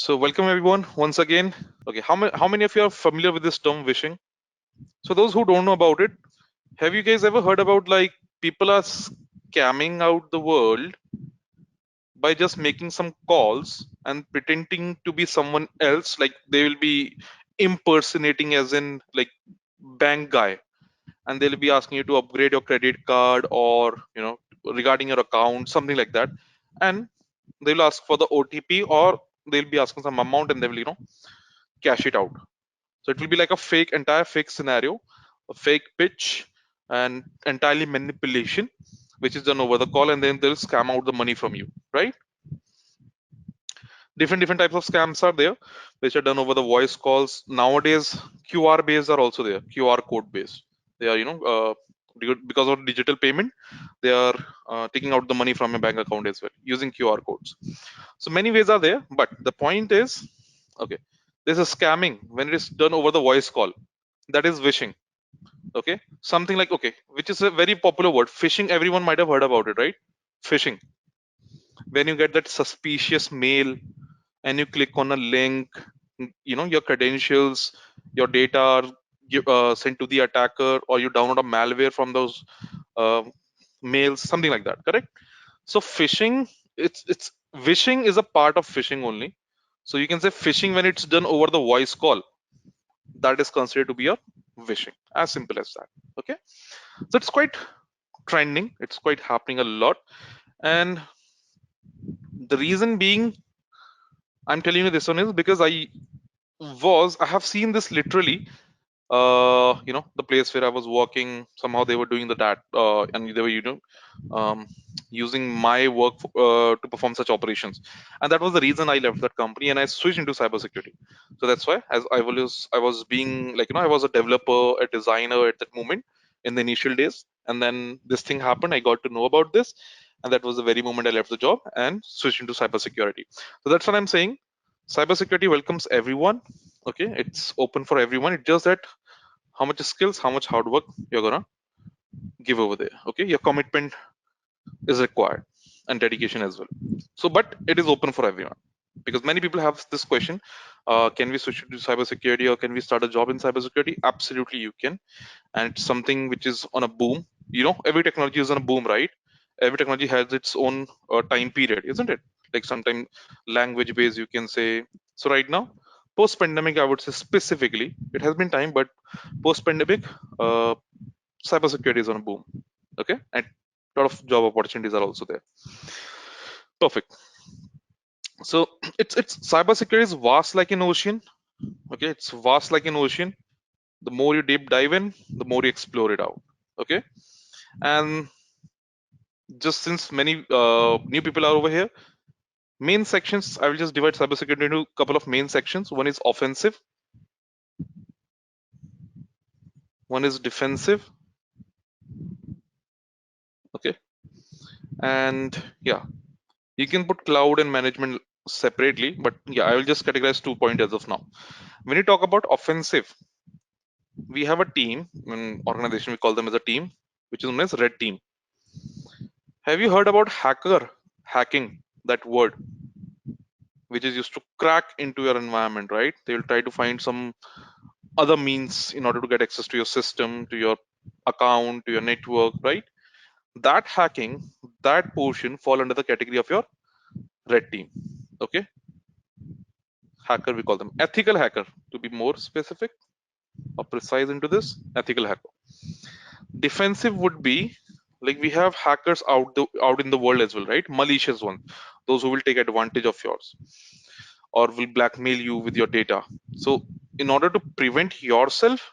So welcome everyone once again. Okay, how many of you are familiar with this term phishing? So those who don't know about it, have you guys ever heard about like people are scamming out the world by just making some calls and pretending to be someone else, like they will be impersonating as in like bank guy, and they'll be asking you to upgrade your credit card or regarding your account, something like that, and they'll ask for the OTP or they'll be asking some amount and they will cash it out. So it will be like a entire fake scenario, a fake pitch, and entirely manipulation, which is done over the call, and then they'll scam out the money from you, right? Different types of scams are there, which are done over the voice calls. Nowadays, QR based are also there, QR code based. They are, because of digital payment, they are taking out the money from your bank account as well using QR codes. So many ways are there, but the point is, okay, there's a scamming when it is done over the voice call. That is phishing. Okay, something like, okay, which is a very popular word, phishing. Everyone might have heard about it, right? Phishing. When you get that suspicious mail and you click on a link, your credentials, your data are sent to the attacker, or you download a malware from those uh, mails, something like that. Correct. So phishing, it's phishing is a part of phishing only. So you can say phishing when it's done over the voice call, that is considered to be a phishing. As simple as that. Okay. So it's quite trending. It's quite happening a lot. And the reason being, I'm telling you this one is because I have seen this literally. The place where I was working, somehow they were doing that, and they were, um, using my work to perform such operations, and that was the reason I left that company and I switched into cybersecurity. So that's why, as I was being like, I was a developer, a designer at that moment in the initial days, and then this thing happened. I got to know about this, and that was the very moment I left the job and switched into cybersecurity. So that's what I'm saying. Cybersecurity welcomes everyone. Okay, it's open for everyone. It's just that how much skills, how much hard work you're gonna give over there. Okay, your commitment is required and dedication as well. So, but it is open for everyone because many people have this question: can we switch to cybersecurity or can we start a job in cybersecurity? Absolutely, you can, and it's something which is on a boom. Every technology is on a boom, right? Every technology has its own time period, isn't it? Like sometimes language based, you can say. So right now, post pandemic, I would say specifically, it has been time, but post pandemic, cybersecurity is on a boom. Okay, and a lot of job opportunities are also there. Perfect. So it's cybersecurity is vast like an ocean. Okay, it's vast like an ocean. The more you deep dive in, the more you explore it out. Okay, and just since many new people are over here, main sections, I will just divide cybersecurity into a couple of main sections. One is offensive, one is defensive. Okay, and yeah, you can put cloud and management separately, but yeah, I will just categorize 2 points as of now. When you talk about offensive, we have a team in organization, we call them as a team, which is known as red team. Have you heard about hacking, that word, which is used to crack into your environment, right? They will try to find some other means in order to get access to your system, to your account, to your network, right? That hacking, that portion fall under the category of your red team. Okay, hacker, we call them ethical hacker, to be more specific or precise into this. Ethical hacker. Defensive would be like we have hackers out in the world as well, right? Malicious ones, those who will take advantage of yours or will blackmail you with your data. So in order to prevent yourself,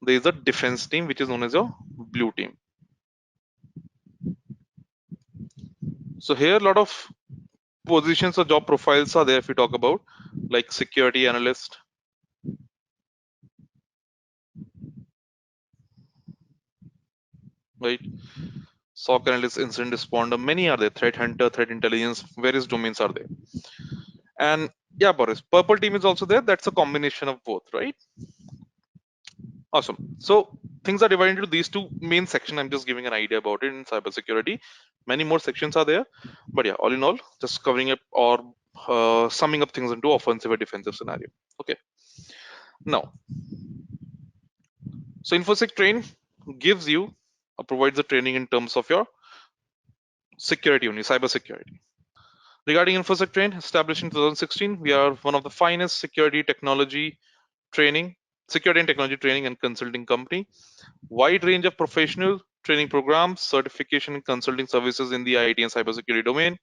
there is a defense team which is known as your blue team. So here a lot of positions or job profiles are there. If we talk about like security analyst, right? SOC analyst, incident responder, many are there. Threat hunter, threat intelligence, various domains are there. And yeah, Boris, purple team is also there. That's a combination of both, right? Awesome. So things are divided into these two main sections. I'm just giving an idea about it in cybersecurity. Many more sections are there, but yeah, all in all, just covering up or summing up things into offensive or defensive scenario. Okay. Now, so InfoSec train gives you provides the training in terms of your security only, cyber security. Regarding InfoSec train, established in 2016, we are one of the finest training, security and technology training and consulting company. Wide range of professional training programs, certification and consulting services in the IT and cybersecurity domain,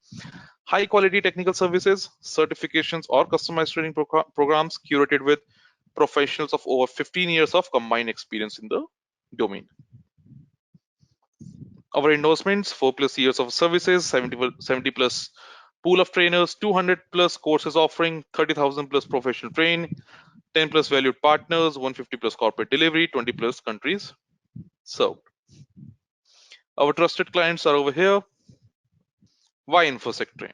high quality technical services, certifications or customized training programs curated with professionals of over 15 years of combined experience in the domain. Our endorsements, 4+ years of services, 70 plus pool of trainers, 200 plus courses offering, 30,000 plus professional train, 10 plus valued partners, 150 plus corporate delivery, 20 plus countries served. Our trusted clients are over here. Why InfoSec train?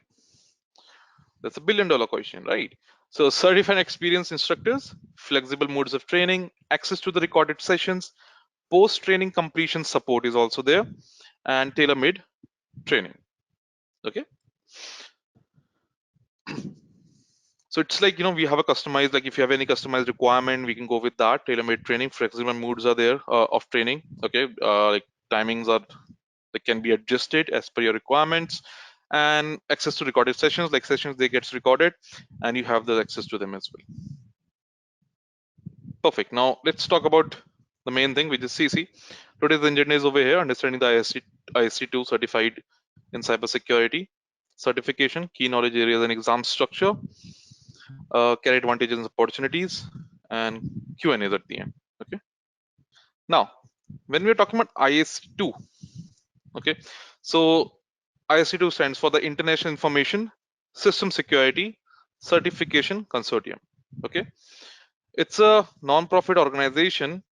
That's a $1 billion question, right? So certified experienced instructors, flexible modes of training, access to the recorded sessions, post-training completion support is also there, and tailor-made training. Okay. So it's like, we have a customized, like if you have any customized requirement, we can go with that. Tailor-made training, flexible modes are there of training. Okay. Like timings are, they can be adjusted as per your requirements, and access to recorded sessions, like sessions they gets recorded and you have the access to them as well. Perfect. Now let's talk about the main thing, which is CC. Today's agenda is over here, understanding the ISC2 certified in cybersecurity certification, key knowledge areas and exam structure, career advantages and opportunities, and Q&As at the end. Okay. Now, when we're talking about ISC2, okay, so ISC2 stands for the International Information System Security Certification Consortium. Okay, it's a non-profit organization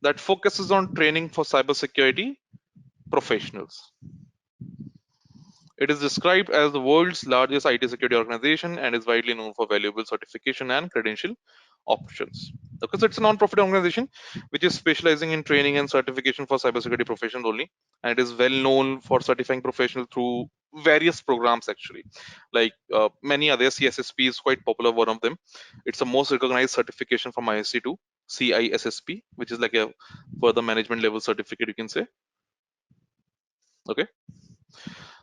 that focuses on training for cybersecurity professionals. It is described as the world's largest IT security organization and is widely known for valuable certification and credential options. Okay, so it's a non-profit organization which is specializing in training and certification for cybersecurity professionals only, and it is well known for certifying professionals through various programs actually. Like many other, CSSP is quite popular, one of them. It's the most recognized certification from ISC2, CISSP, which is like a further management level certificate, you can say. Okay.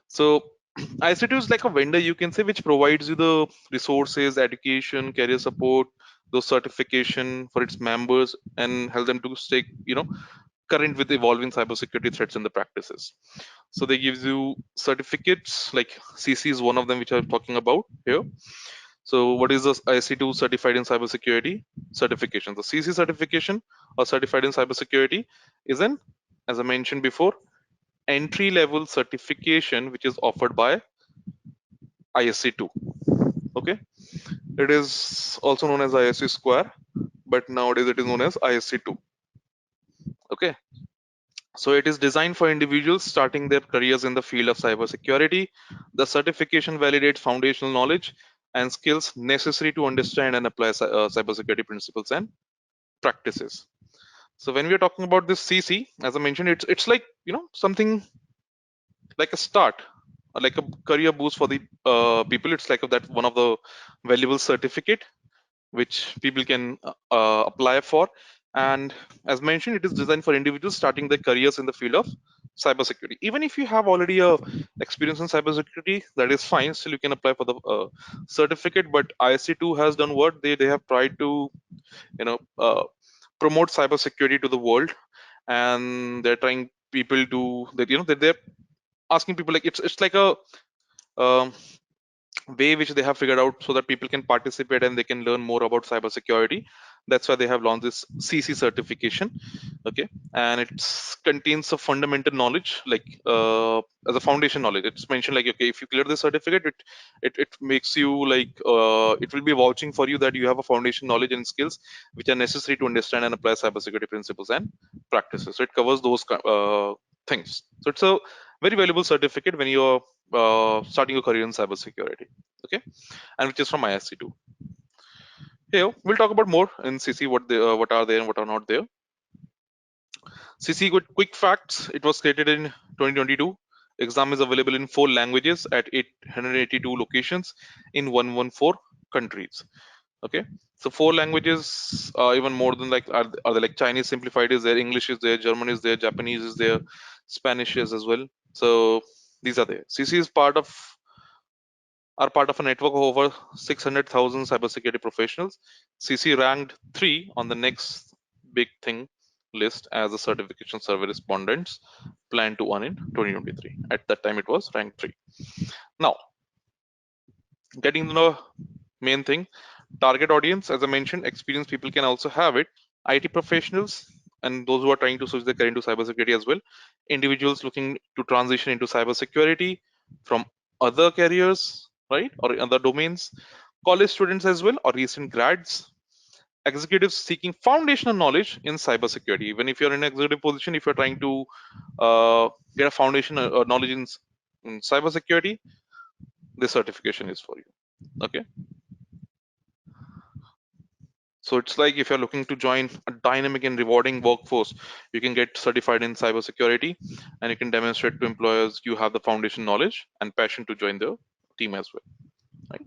So ISC2 is like a vendor, you can say, which provides you the resources, education, career support, those certification for its members, and help them to stay, current with evolving cybersecurity threats and the practices. So they give you certificates, like CC is one of them, which I'm talking about here. So what is the ISC2 certified in cybersecurity certification? The CC certification or certified in cybersecurity is an, as I mentioned before, entry level certification which is offered by ISC2. Okay, it is also known as ISC square, but nowadays it is known as ISC2. Okay, so it is designed for individuals starting their careers in the field of cybersecurity. The certification validates foundational knowledge and skills necessary to understand and apply cybersecurity principles and practices. So when we are talking about this CC, as I mentioned, it's like, something like a start, like a career boost for the people. It's like that one of the valuable certificate which people can apply for. And as mentioned, it is designed for individuals starting their careers in the field of cybersecurity. Even if you have already a experience in cybersecurity, that is fine. Still, you can apply for the certificate. But ISC2 has done what they have tried to, promote cybersecurity to the world, and they're trying people to that they're asking people, like it's like a um, way which they have figured out so that people can participate and they can learn more about cybersecurity. That's why they have launched this CC certification. Okay, and it contains a fundamental knowledge, like as a foundation knowledge. It's mentioned like, okay, if you clear the certificate, it makes you like it will be vouching for you that you have a foundation knowledge and skills which are necessary to understand and apply cybersecurity principles and practices. So it covers those things. So it's a very valuable certificate when you're starting your career in cybersecurity. Okay, and which is from ISC2. Here we'll talk about more in CC, what are there and what are not there. CC, good quick facts. It was created in 2022 Exam is available in 4 languages at 882 locations in 114 countries. Okay, so 4 languages, even more than like are they like Chinese simplified is there, English is there, German is there, Japanese is there, Spanish is as well. So these are there. CC is part of a network of over 600,000 cybersecurity professionals. CC ranked 3 on the next big thing list as a certification survey respondents plan to earn in 2023. At that time, it was ranked 3. Now, getting to the main thing, target audience, as I mentioned, experienced people can also have it. IT professionals and those who are trying to switch their career into cybersecurity as well. Individuals looking to transition into cybersecurity from other careers, right, or other domains. College students as well, or recent grads. Executives seeking foundational knowledge in cybersecurity. Even if you're in an executive position, if you're trying to get a foundation knowledge in cybersecurity, this certification is for you. Okay. So it's like if you're looking to join a dynamic and rewarding workforce, you can get certified in cybersecurity and you can demonstrate to employers you have the foundation knowledge and passion to join the team as well. Right.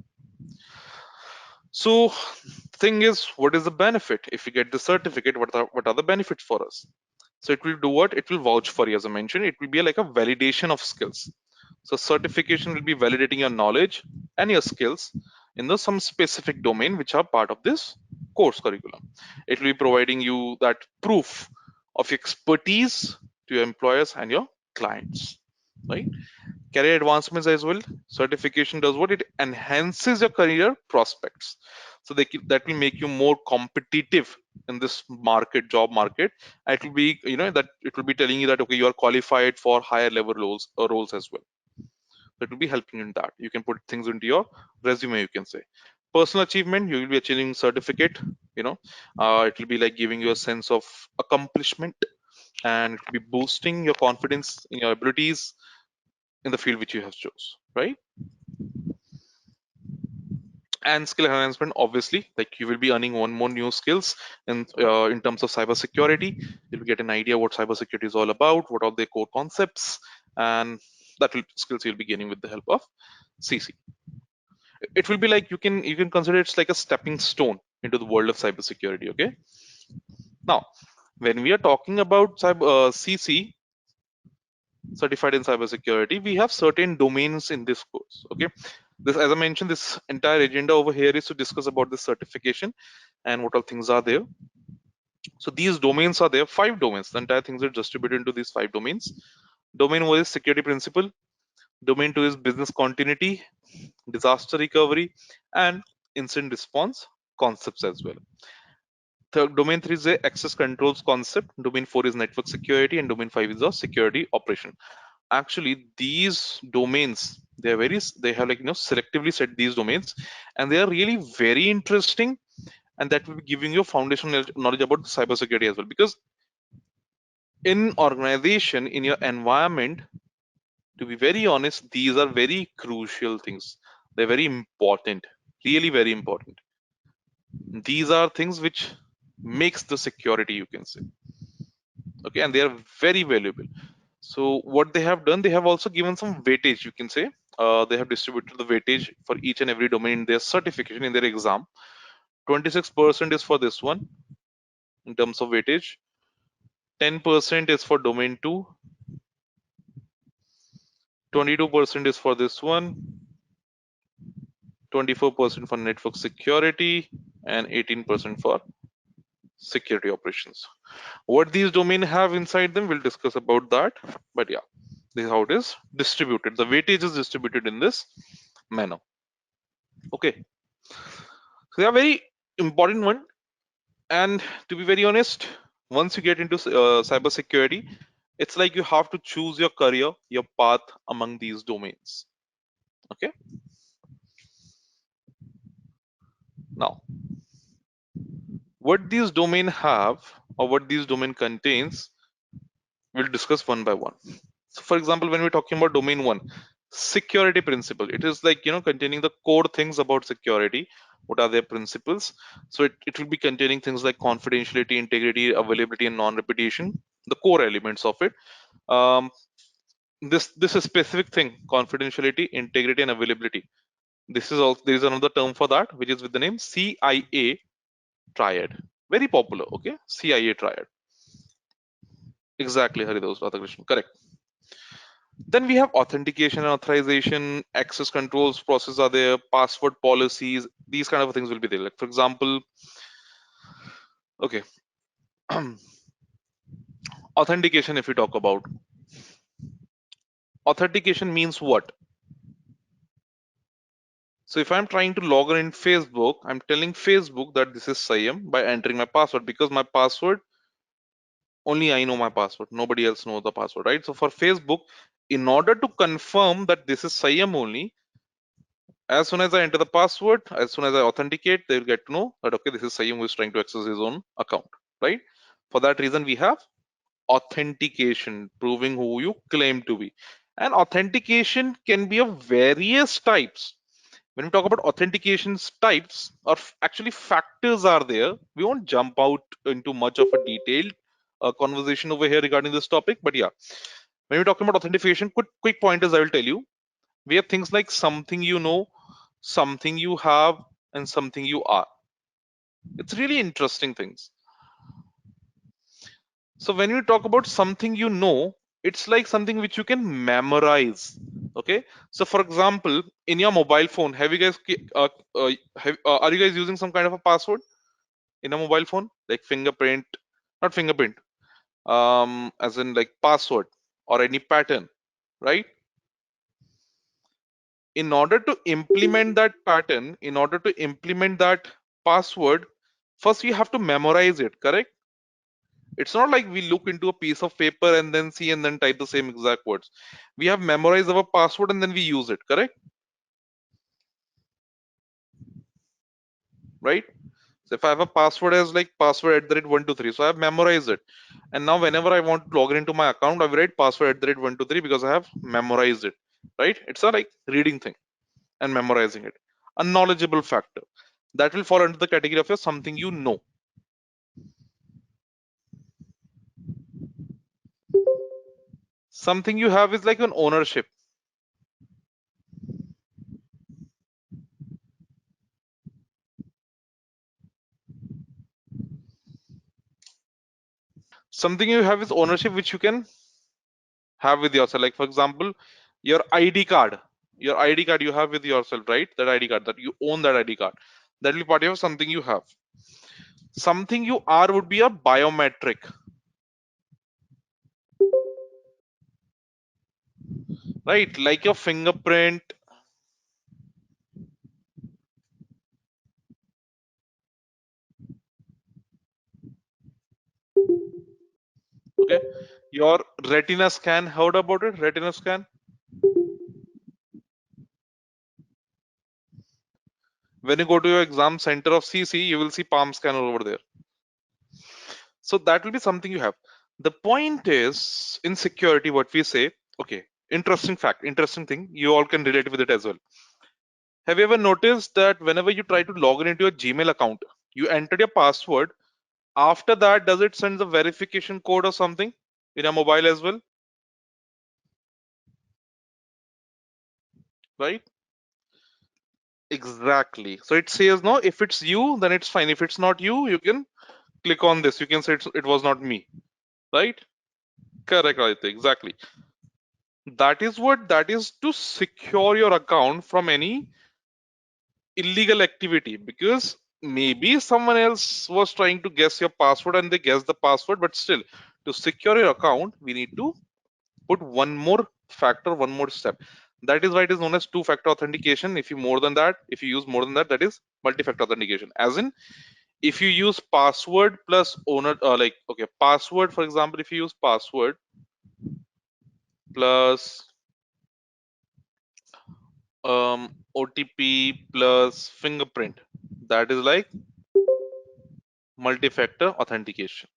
So thing is, what is the benefit? If you get the certificate, what are the benefits for us? So it will do what? It will vouch for you, as I mentioned. It will be like a validation of skills. So certification will be validating your knowledge and your skills in some specific domain which are part of this course curriculum. It will be providing you that proof of expertise to your employers and your clients, right? Career advancements as well. Certification does what? It enhances your career prospects. So that will make you more competitive in this job market. It will be, that it will be telling you that okay, you are qualified for higher level roles as well. That will be helping in that. You can put things into your resume, you can say. Personal achievement, you will be achieving certificate, it will be like giving you a sense of accomplishment, and it will be boosting your confidence in your abilities in the field which you have chose, right? And skill enhancement, obviously, like you will be earning one more new skills in terms of cybersecurity. You'll get an idea what cybersecurity is all about, what are the core concepts, and that will skills you'll be gaining with the help of CC. It will be like you can consider it's like a stepping stone into the world of cybersecurity. Okay. Now, when we are talking about CC, certified in cybersecurity, we have certain domains in this course. Okay. This, as I mentioned, this entire agenda over here is to discuss about this certification and what all things are there. So these domains are there, 5 domains. The entire things are distributed into these 5 domains. Domain 1 is security principle. Domain 2 is business continuity, disaster recovery, and incident response concepts as well. Domain 3 is the access controls concept. Domain 4 is network security, and domain 5 is the security operation. Actually, these domains, they have like selectively set these domains, and they are really very interesting, and that will be giving you foundational knowledge about cybersecurity as well. Because in organization, in your environment, to be very honest, these are very crucial things. They're very important, really very important. These are things which makes the security, you can say. Okay, and they are very valuable. So what they have done, they have also given some weightage, you can say. They have distributed the weightage for each and every domain in their certification, in their exam. 26% is for this one in terms of weightage. 10% is for domain 2. 22% is for this one. 24% for network security, and 18% for security operations. What these domains have inside them, we'll discuss about that. But yeah, this is how it is distributed. The weightage is distributed in this manner. Okay, so they are very important one. And to be very honest, once you get into cybersecurity, it's like you have to choose your career, your path among these domains. Okay. Now, what these domain have, or what these domain contains, we'll discuss one by one. So for example, when we're talking about domain 1, security principle, it is like containing the core things about security. What are their principles? So it will be containing things like confidentiality, integrity, availability, and non-repetition, the core elements of it. um, this is specific thing, confidentiality, integrity, and availability. This is also, there is another term for that, which is with the name CIA triad. Very popular. Okay, CIA triad. Exactly, Haridos Radhakrishnan. Correct. Then we have authentication and authorization, access controls process are there, password policies, these kind of things will be there. Like for example, okay, authentication, if we talk about authentication means what? So if I'm trying to log in Facebook, I'm telling Facebook that this is Sayam by entering my password, because my password, only I know my password. Nobody else knows the password, right? So for Facebook, in order to confirm that this is Sayam only, as soon as I enter the password, as soon as I authenticate, they will get to know that okay, this is Sayam who is trying to access his own account, right? For that reason, we have authentication, proving who you claim to be. And authentication can be of various types. When we talk about authentications types, or actually factors are there, we won't jump out into much of a detailed conversation over here regarding this topic, but yeah, when we're talking about authentication, quick pointers I will tell you. We have things like something you know, something you have, and something you are. It's really interesting things. So when you talk about something you know, it's like something which you can memorize. Okay. So for example, in your mobile phone, have you guys are you guys using some kind of a password in a mobile phone, like fingerprint, not fingerprint, as in like password or any pattern, right? In order to implement that pattern, in order to implement that password, first you have to memorize it, correct? It's not like we look into a piece of paper and then see and then type the same exact words. We have memorized our password and then we use it, correct? Right? So if I have a password as like password at the rate 123, so I have memorized it. And now whenever I want to log into my account, I will write password at the rate 123 because I have memorized it. Right? It's a like reading thing and memorizing it. A knowledgeable factor. That will fall under the category of your something you know. Something you have is like an ownership. Something you have is ownership which you can have with yourself. Like for example, your ID card, your ID card you have with yourself, right? That ID card, that you own that ID card. That will be part of something you have. Something you are would be a biometric, right? Like your fingerprint, okay? Your retina scan, heard about it? Retina scan. When you go to your exam center of CC, you will see palm scanner over there. So that will be something you have. The point is in security, what we say, okay, interesting fact, interesting thing, you all can relate with it as well. Have you ever noticed that whenever you try to log in into your Gmail account, you entered your password, after that, does it send the verification code or something in your mobile as well? Right? Exactly. So it says no, if it's you, then it's fine. If it's not you, you can click on this. You can say it was not me. Right? Correct, Aditya. Exactly. That is to secure your account from any illegal activity, because maybe someone else was trying to guess your password and they guessed the password, but still to secure your account we need to put one more factor, one more step. That is why it is known as two-factor authentication. If you more than that, if you use more than that, that is multi-factor authentication. As in, if you use password plus owner, like okay, password, for example, if you use password plus OTP plus fingerprint, that is like multi-factor authentication.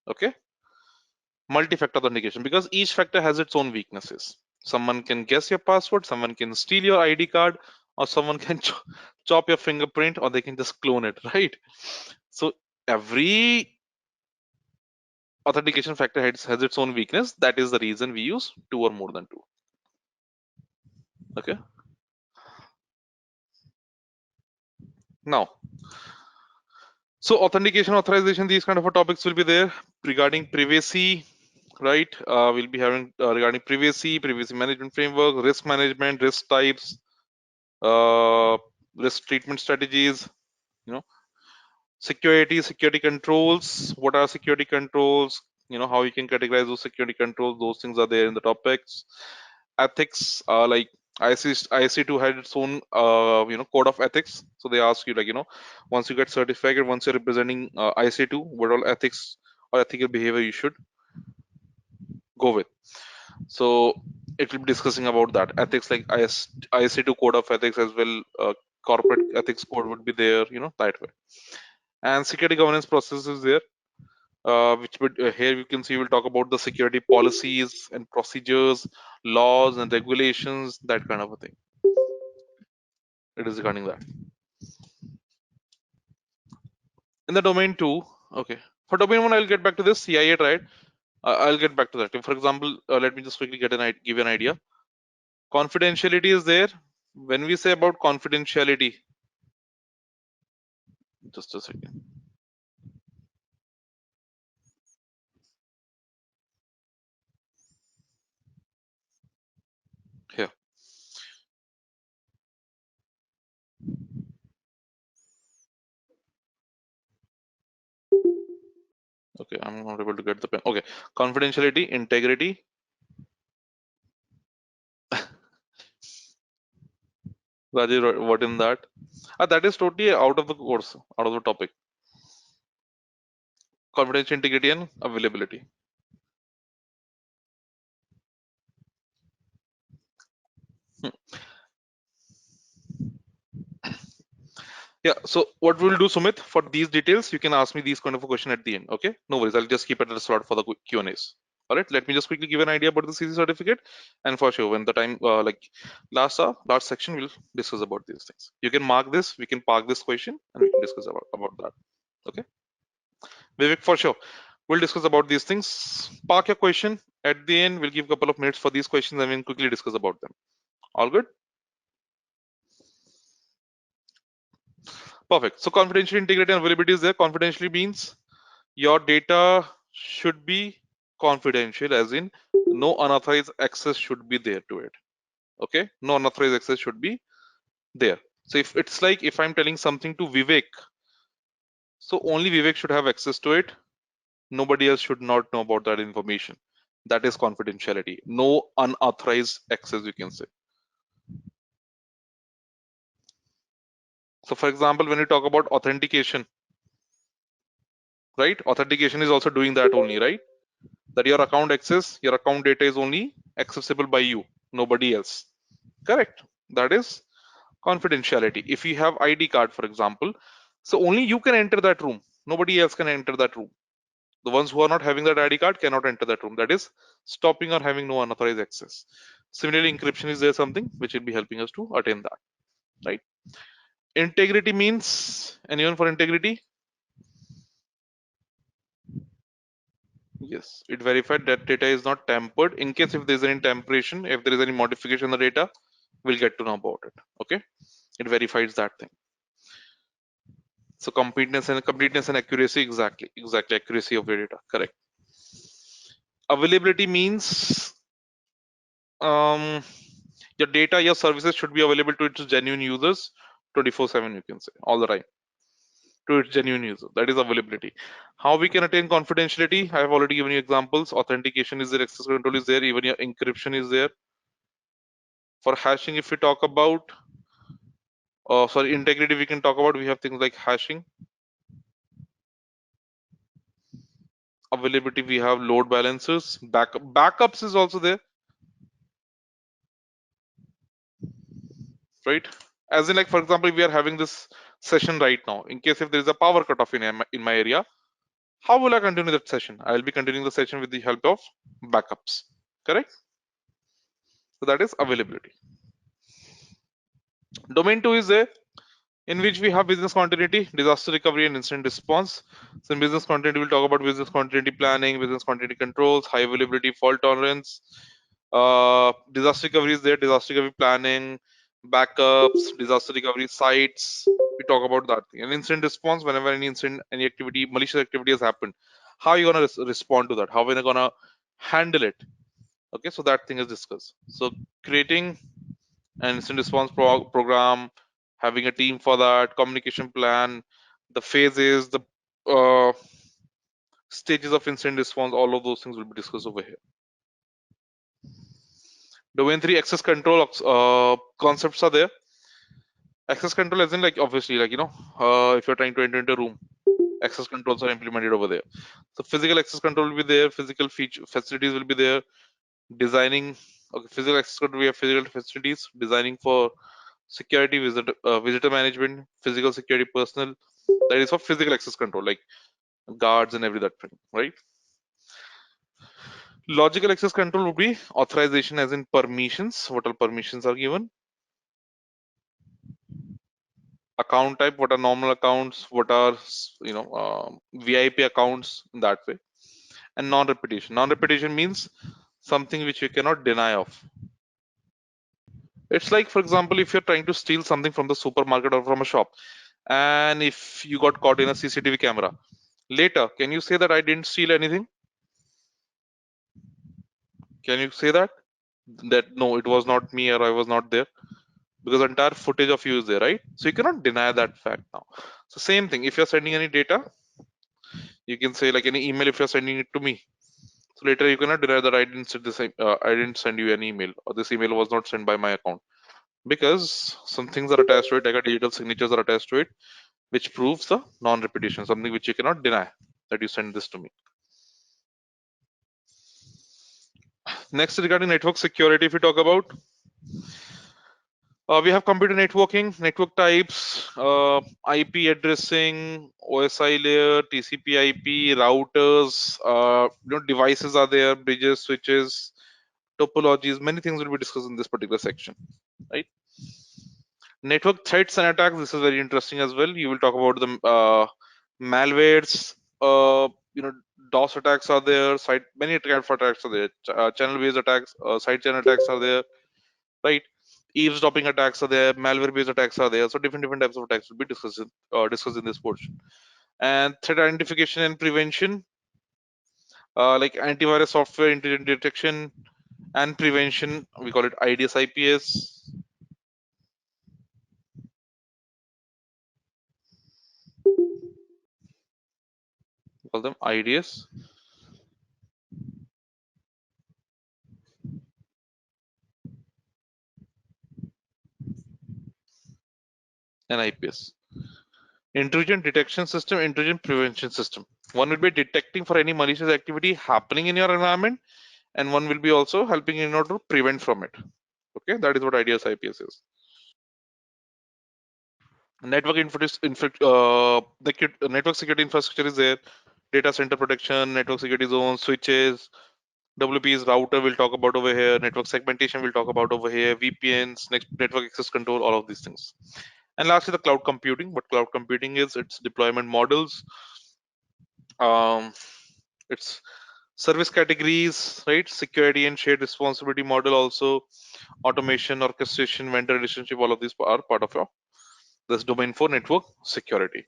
Okay, multi-factor authentication, because each factor has its own weaknesses. Someone can guess your password, someone can steal your ID card, or someone can chop your fingerprint, or they can just clone it, right? So every authentication factor has its own weakness. That is the reason we use two or more than two. Okay. Now, so authentication, authorization, these kind of topics will be there. Regarding privacy, right? We'll be having regarding privacy management framework, risk management, risk types, uh, risk treatment strategies, you know, security controls. What are security controls? How you can categorize those security controls. Those things are there in the topics. Ethics, like ISC2 had its own code of ethics. So they ask you, like, once you get certificate, once you're representing ISC2, what all ethics or ethical behavior you should go with. So it will be discussing about that ethics, like ISC2 code of ethics as well. Corporate ethics code would be there, that way. And security governance process is there, which would here you can see we'll talk about the security policies and procedures, laws and regulations, that kind of a thing. It is regarding that. In the domain two, okay. For domain one, I'll get back to this CIA, right? I'll get back to that. For example, let me just quickly give you an idea. Confidentiality is there. When we say about confidentiality, just a second. Here. Okay, I'm not able to get the pen. Okay, confidentiality, integrity. Rajiv, what in that? That is totally out of the course, out of the topic. Confidential, integrity, and availability. Hmm. Yeah. So what we'll do, Sumit, for these details, you can ask me these kind of a question at the end. Okay. No worries. I'll just keep it at a slot for the Q&As. All right. Let me just quickly give an idea about the CC certificate, and for sure, when the time like last section, we'll discuss about these things. You can mark this. We can park this question, and we can discuss about that. Okay. Vivek, for sure, we'll discuss about these things. Park your question at the end. We'll give a couple of minutes for these questions, and we'll quickly discuss about them. All good. Perfect. So confidential, integrity, and availability is there. Confidentially means your data should be confidential, as in no unauthorized access should be there to it. Okay, no unauthorized access should be there. So if it's like if I'm telling something to Vivek, so only Vivek should have access to it. Nobody else should not know about that information. That is confidentiality. No unauthorized access, you can say. So for example, when you talk about authentication, right? Authentication is also doing that only, right? That your account access, your account data is only accessible by you, nobody else. Correct. That is confidentiality. If you have ID card, for example, so only you can enter that room. Nobody else can enter that room. The ones who are not having that ID card cannot enter that room. That is stopping or having no unauthorized access. Similarly, encryption is there something which will be helping us to attain that, right? Integrity means, anyone for integrity? Yes, it verified that data is not tampered. In case if there is any tamperation, if there is any modification in the data, we'll get to know about it. Okay, it verifies that thing. So completeness and accuracy, exactly accuracy of your data, correct. Availability means your data, your services should be available to its genuine users 24/7, you can say, all the time, to its genuine user. That is availability. How we can attain confidentiality? I have already given you examples. Authentication is there, access control is there, even your encryption is there. For hashing, if we talk about sorry, integrity, we can talk about, we have things like hashing. Availability, we have load balancers. Backups is also there, right? As in, like, for example, we are having this session right now. In case if there is a power cutoff in my area, how will I continue that session? I will be continuing the session with the help of backups, correct? So that is availability. Domain 2 is there, in which we have business continuity, disaster recovery, and incident response. So in business continuity, we'll talk about business continuity planning, business continuity controls, high availability, fault tolerance, Disaster recovery is there, disaster recovery planning, backups, disaster recovery sites. We talk about that thing. And incident response, whenever any incident, any activity, malicious activity has happened, how are you gonna respond to that? How are you gonna handle it? Okay, so that thing is discussed. So creating an incident response program, having a team for that, communication plan, the phases, the uh, stages of incident response, all of those things will be discussed over here. Domain 3 access control concepts are there. Access control as in, like, obviously, like, if you're trying to enter into a room, access controls are implemented over there. So physical access control will be there, physical feature facilities will be there, designing. Okay, physical access control, we have physical facilities, designing for security, visitor management, physical security personnel. That is for physical access control, like guards and every that thing, right? Logical access control would be authorization as in permissions, what all permissions are given, account type, what are normal accounts, what are VIP accounts, in that way. And non-repetition. Non-repetition means something which you cannot deny of. It's like, for example, if you're trying to steal something from the supermarket or from a shop, and if you got caught in a CCTV camera, later, can you say that I didn't steal anything? Can you say that? That no, it was not me, or I was not there? Because entire footage of you is there, right? So you cannot deny that fact now. So same thing, if you're sending any data, you can say, like, any email, if you're sending it to me, so later you cannot deny that I didn't send this, I didn't send you an email, or this email was not sent by my account, because some things are attached to it, like a digital signatures are attached to it, which proves the non-repetition, something which you cannot deny that you send this to me. Next, regarding network security, if we talk about, we have computer networking, network types, IP addressing, OSI layer, TCP/IP, routers, devices are there, bridges, switches, topologies. Many things will be discussed in this particular section, right? Network threats and attacks. This is very interesting as well. You will talk about the malwares. You know, DOS attacks are there. Many types of attacks are there. Channel-based attacks, side channel attacks are there, right? Eavesdropping attacks are there, malware-based attacks are there. So different types of attacks will be discussed in this portion. And threat identification and prevention, like antivirus software, intelligent detection and prevention. We call it IDS, IPS. We call them IDS and IPS. Intrusion detection system, intrusion prevention system. One will be detecting for any malicious activity happening in your environment, and one will be also helping in order to prevent from it. Okay, that is what IDS, IPS is. Network network security infrastructure is there. Data center protection, network security zones, switches, WPs, router we'll talk about over here. Network segmentation we'll talk about over here. VPNs, network access control, all of these things. And lastly, the cloud computing. What cloud computing is? It's deployment models. It's service categories, right? Security and shared responsibility model, also automation, orchestration, vendor relationship. All of these are part of your this domain for network security.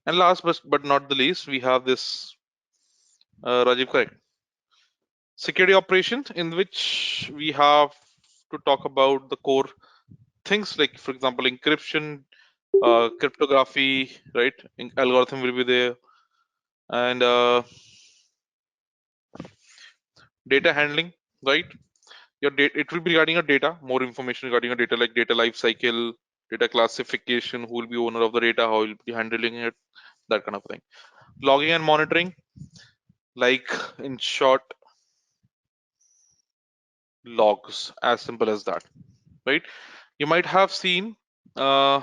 And last but not the least, we have this Rajiv, correct? Security operations, in which we have to talk about the core things, like, for example, encryption, cryptography, right? Algorithm will be there, and data handling, right? Your data, it will be regarding your data, more information regarding your data, like data life cycle, data classification, who will be owner of the data, how will be handling it, that kind of thing. Logging and monitoring, like, in short, logs, as simple as that, right? You might have seen uh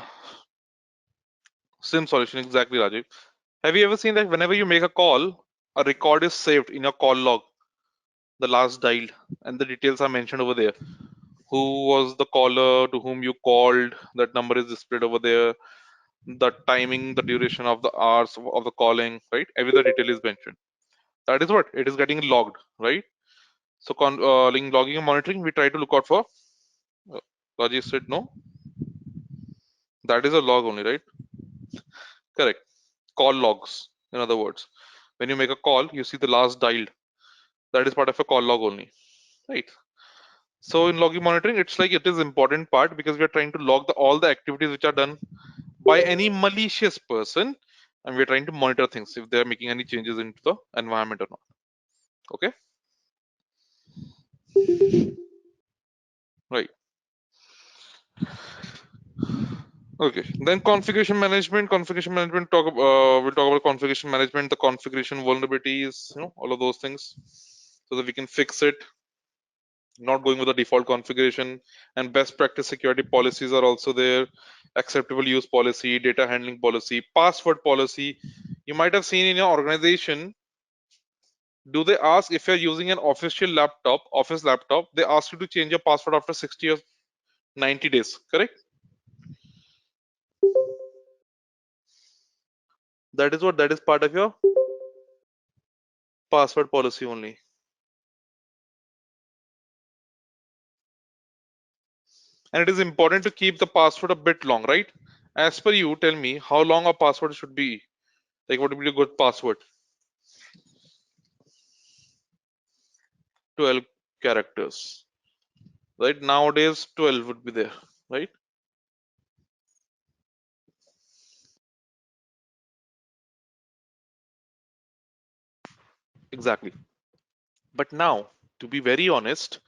SIM solution, exactly, Rajiv. Have you ever seen that whenever you make a call, a record is saved in your call log, the last dialed, and the details are mentioned over there? Who was the caller, to whom you called, that number is displayed over there, the timing, the duration of the hours of the calling, right? Every the detail is mentioned. That is what it is getting logged, right? So logging and monitoring, we try to look out for. Rajesh said no. That is a log only, right? Correct. Call logs. In other words, when you make a call, you see the last dialed. That is part of a call log only, right? So in logging monitoring, it's like it is important part because we are trying to log all the activities which are done by any malicious person, and we are trying to monitor things if they are making any changes into the environment or not. Okay, right. Okay, then configuration management. Configuration management we'll talk about configuration management, the configuration vulnerabilities, all of those things, so that we can fix it. Not going with the default configuration, and best practice security policies are also there. Acceptable use policy, data handling policy, password policy. You might have seen in your organization, do they ask if you're using an official laptop, office laptop, they ask you to change your password after 60 or 90 days, correct? That is part of your password policy only. And it is important to keep the password a bit long, right? As per you, tell me how long a password should be. Like, what would be a good password? 12 characters, right? Nowadays 12 would be there, right? Exactly. But now, to be very honest,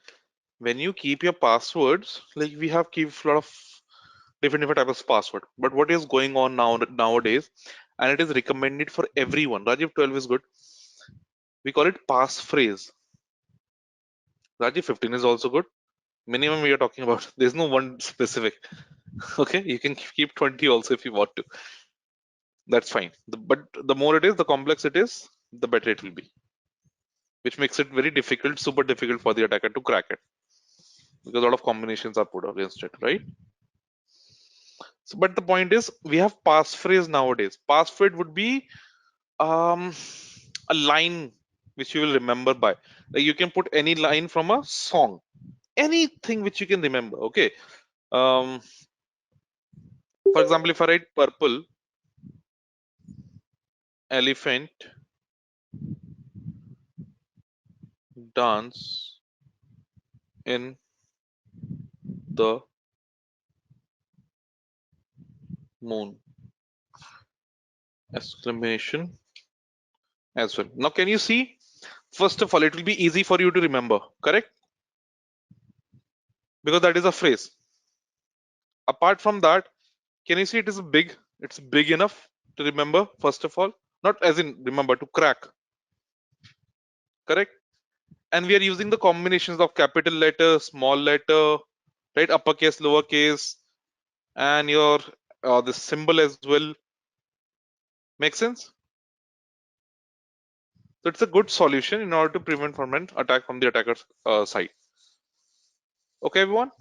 when you keep your passwords, like we have keep a lot of different types of password. But what is going on nowadays, and it is recommended for everyone. Rajiv, 12 is good. We call it passphrase. Rajiv, 15 is also good. Minimum we are talking about. There's no one specific. Okay, you can keep 20 also if you want to. That's fine. But the more it is, the complex it is, the better it will be. Which makes it very difficult, super difficult for the attacker to crack it, because a lot of combinations are put against it, right? So, but the point is, we have passphrase nowadays. Passphrase would be um, a line which you will remember by. Like you can put any line from a song, anything which you can remember. Okay. Um, for example, if I write purple elephant dance in the moon exclamation as well. Now, can you see? First of all, it will be easy for you to remember, correct? Because that is a phrase. Apart from that, can you see it is big? It's big enough to remember, first of all, not as in remember, to crack, correct? And we are using the combinations of capital letter, small letter, right? Uppercase, lowercase, and your the symbol as well. Make sense? So it's a good solution in order to prevent from an attack from the attacker's side. Okay, everyone?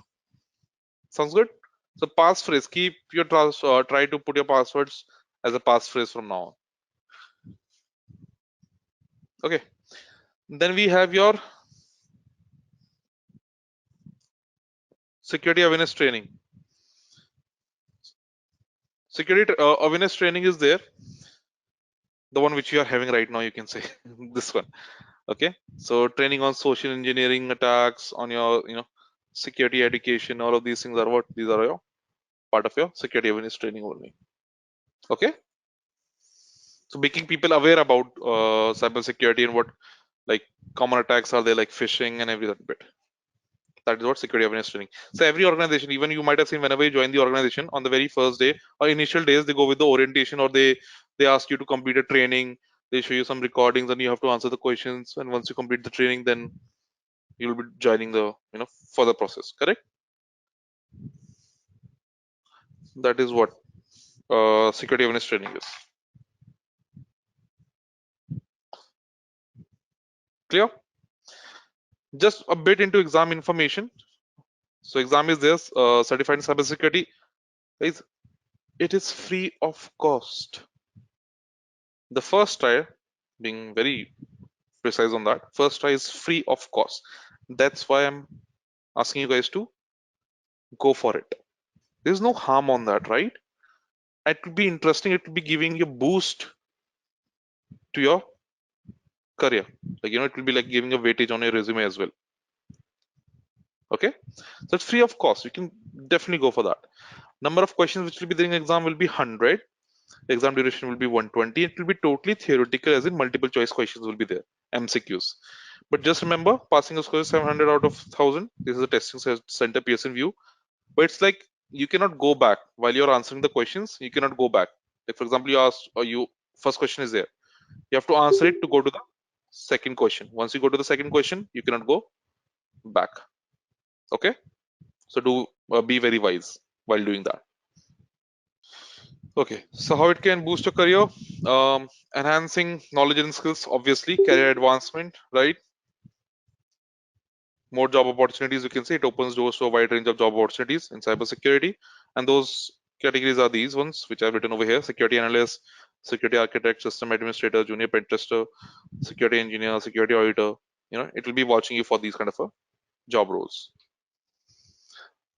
Sounds good? So passphrase, keep your try to put your passwords as a passphrase from now on. Okay. Then we have your security awareness training. Security awareness training is there, the one which you are having right now, you can say this one. Okay, so training on social engineering attacks, on your security education, all of these things are what these are your part of your security awareness training only. Okay, so making people aware about cyber security and what like common attacks are there, like phishing and every other bit. That is what security awareness training. So every organization, even you might have seen whenever you join the organization on the very first day or initial days, they go with the orientation, or they ask you to complete a training. They show you some recordings and you have to answer the questions. And once you complete the training, then you'll be joining the further process. Correct? That is what security awareness training is. Clear? Just a bit into exam information. So exam is this certified in cybersecurity. Guys, it is free of cost. The first try, being very precise on that, first try is free of cost. That's why I'm asking you guys to go for it. There's no harm on that, right? It will be interesting. It will be giving you a boost to your career. Like, it will be like giving a weightage on your resume as well. Okay. So it's free of cost. You can definitely go for that. Number of questions which will be there in exam will be 100. Exam duration will be 120. It will be totally theoretical, as in multiple choice questions will be there, MCQs. But just remember, passing a score is 700 out of 1000. This is a testing center Pearson view. But it's like you cannot go back while you're answering the questions. You cannot go back. Like, for example, you asked, or you first question is there. You have to answer it to go to the second question. Once you go to the second question, you cannot go back. Okay. So do be very wise while doing that. Okay, so how it can boost your career? Enhancing knowledge and skills, obviously, career advancement, right? More job opportunities, you can say. It opens doors to a wide range of job opportunities in cybersecurity. And those categories are these ones, which I've written over here: security analyst, security architect, system administrator, junior pen tester, security engineer, security auditor. It will be watching you for these kind of job roles.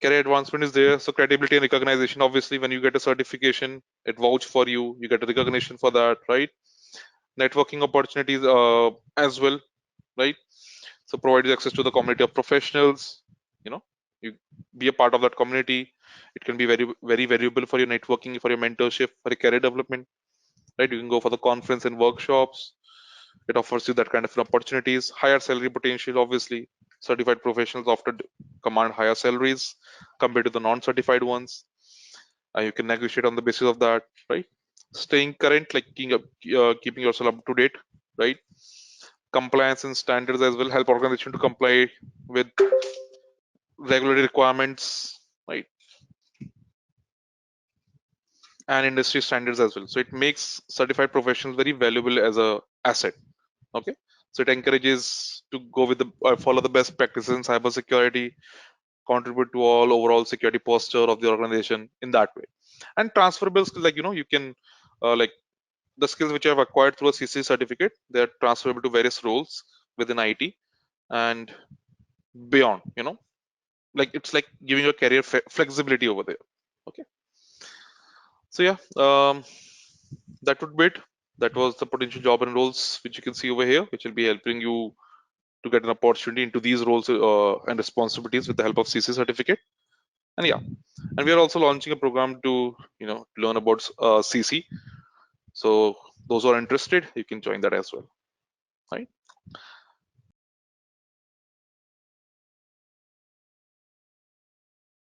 Career advancement is there. So credibility and recognition, obviously, when you get a certification, it vouch for you. You get a recognition for that, right? Networking opportunities as well, right? So provides access to the community of professionals. You be a part of that community. It can be very, very valuable for your networking, for your mentorship, for your career development, right? You can go for the conference and workshops. It offers you that kind of opportunities. Higher salary potential, obviously. Certified professionals often command higher salaries compared to the non-certified ones. You can negotiate on the basis of that, right? Staying current, like keeping yourself up to date, right? Compliance and standards as well help organization to comply with regulatory requirements, right? And industry standards as well. So it makes certified professionals very valuable as a asset. Okay. So it encourages to go with the follow the best practices in cybersecurity, contribute to all overall security posture of the organization in that way. And transferable skills, like you can like the skills which I have acquired through a CC certificate, they're transferable to various roles within IT and beyond. Like it's like giving your career flexibility over there. Okay. So yeah, that would be it. That was the potential job and roles which you can see over here, which will be helping you to get an opportunity into these roles and responsibilities with the help of CC certificate. And yeah, and we are also launching a program to learn about CC. So those who are interested, you can join that as well, right?